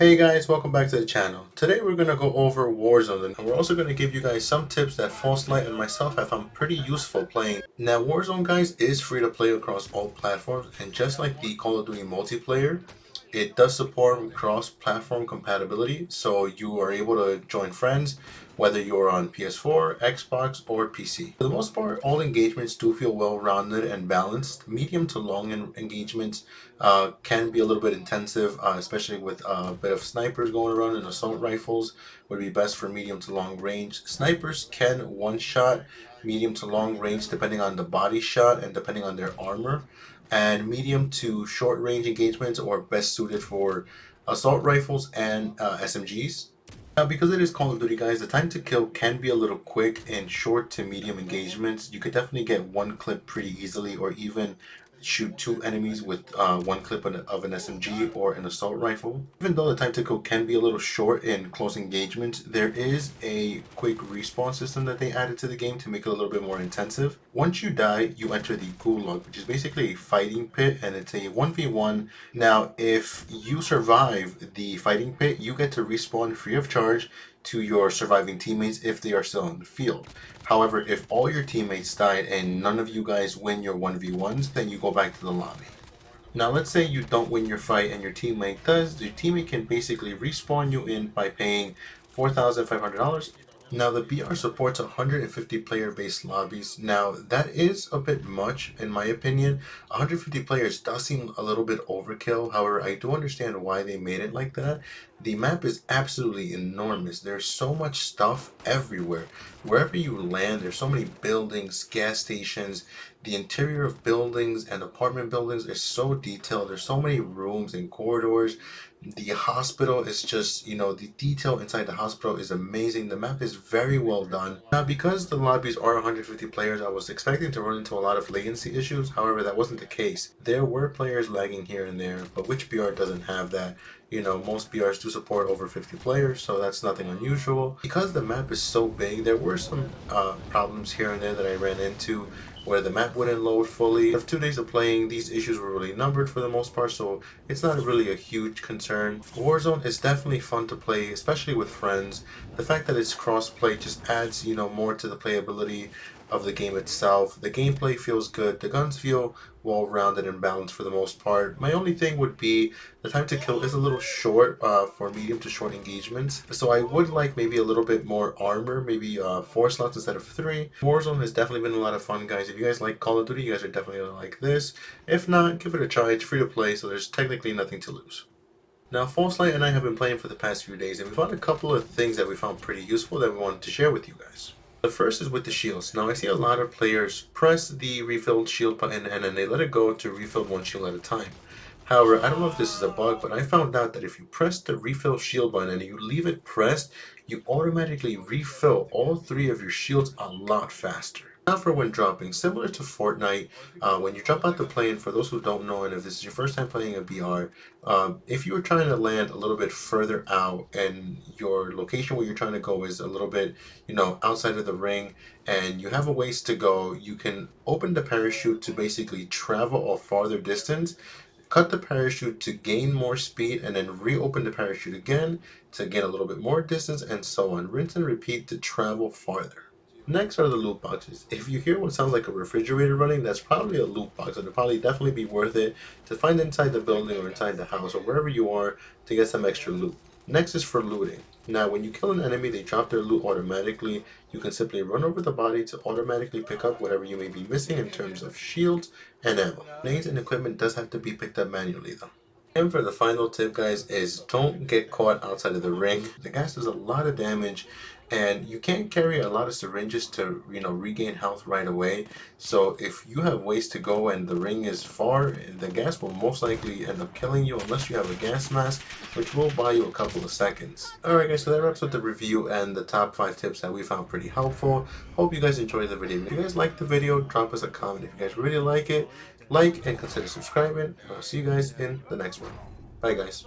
Hey guys, welcome back to the channel. Today we're going to go over Warzone, and we're also going to give you guys some tips that FalseLight and myself have found pretty useful playing. Now Warzone, guys, is free to play across all platforms, and just like the Call of Duty multiplayer, it does support cross-platform compatibility, so you are able to join friends whether you're on PS4, Xbox, or PC. For the most part, all engagements do feel well-rounded and balanced. Medium to long engagements can be a little bit intensive, especially with a bit of snipers going around, and assault rifles would be best for medium to long range. Snipers can one-shot medium to long range depending on the body shot and depending on their armor, and medium to short range engagements are best suited for assault rifles and SMGs. Now, because it is Call of Duty, guys, the time to kill can be a little quick in short to medium engagements. You could definitely get one clip pretty easily, or even shoot two enemies with one clip of an SMG or an assault rifle. Even though the time to kill can be a little short in close engagements, there is a quick respawn system that they added to the game to make it a little bit more intensive. Once you die, you enter the gulag, which is basically a fighting pit, and it's a 1v1. Now, if you survive the fighting pit, you get to respawn free of charge to your surviving teammates if they are still in the field. However, if all your teammates died and none of you guys win your 1v1s, then you go back to the lobby. Now, let's say you don't win your fight and your teammate does. Your teammate can basically respawn you in by paying $4,500. Now, the BR supports 150 player-based lobbies. Now, that is a bit much, in my opinion. 150 players does seem a little bit overkill. However, I do understand why they made it like that. The map is absolutely enormous. There's so much stuff everywhere. Wherever you land, there's so many buildings, gas stations. The interior of buildings and apartment buildings is so detailed. There's so many rooms and corridors. The hospital is just, the detail inside the hospital is amazing. The map is very well done. Now, because the lobbies are 150 players, I was expecting to run into a lot of latency issues. However, that wasn't the case. There were players lagging here and there, but which BR doesn't have that? Most BRs do support over 50 players, so that's nothing unusual. Because the map is so big, there were some problems here and there that I ran into where the map wouldn't load fully. After 2 days of playing, these issues were really numbered for the most part, so it's not really a huge concern. Warzone is definitely fun to play, especially with friends. The fact that it's cross-play just adds, more to the playability of the game itself. The gameplay feels good. The guns feel well-rounded and balanced for the most part. My only thing would be the time to kill is a little short for medium to short engagements. So I would like maybe a little bit more armor, maybe 4 slots instead of 3. Warzone has definitely been a lot of fun, guys. If you guys like Call of Duty, you guys are definitely going to like this. If not, give it a try. It's free to play, so there's technically nothing to lose. Now, FalseLight and I have been playing for the past few days, and we found a couple of things that we found pretty useful that we wanted to share with you guys. The first is with the shields. Now, I see a lot of players press the refilled shield button and then they let it go to refill one shield at a time. However, I don't know if this is a bug, but I found out that if you press the refill shield button and you leave it pressed, you automatically refill all 3 of your shields a lot faster. Now for when dropping, similar to Fortnite, when you drop out the plane, for those who don't know, and if this is your first time playing a BR, if you are trying to land a little bit further out and your location where you're trying to go is a little bit, outside of the ring, and you have a ways to go, you can open the parachute to basically travel a farther distance, cut the parachute to gain more speed, and then reopen the parachute again to gain a little bit more distance, and so on. Rinse and repeat to travel farther. Next are the loot boxes. If you hear what sounds like a refrigerator running, that's probably a loot box. It'll probably definitely be worth it to find inside the building or inside the house or wherever you are to get some extra loot. Next is for looting. Now, when you kill an enemy, they drop their loot automatically. You can simply run over the body to automatically pick up whatever you may be missing in terms of shields and ammo. Grenades and equipment does have to be picked up manually though. And for the final tip, guys, is don't get caught outside of the ring. The gas does a lot of damage, and you can't carry a lot of syringes to, regain health right away. So if you have ways to go and the ring is far, the gas will most likely end up killing you unless you have a gas mask, which will buy you a couple of seconds. Alright guys, so that wraps up the review and the top 5 tips that we found pretty helpful. Hope you guys enjoyed the video. If you guys liked the video, drop us a comment. If you guys really like it, like and consider subscribing. I'll see you guys in the next one. Bye guys.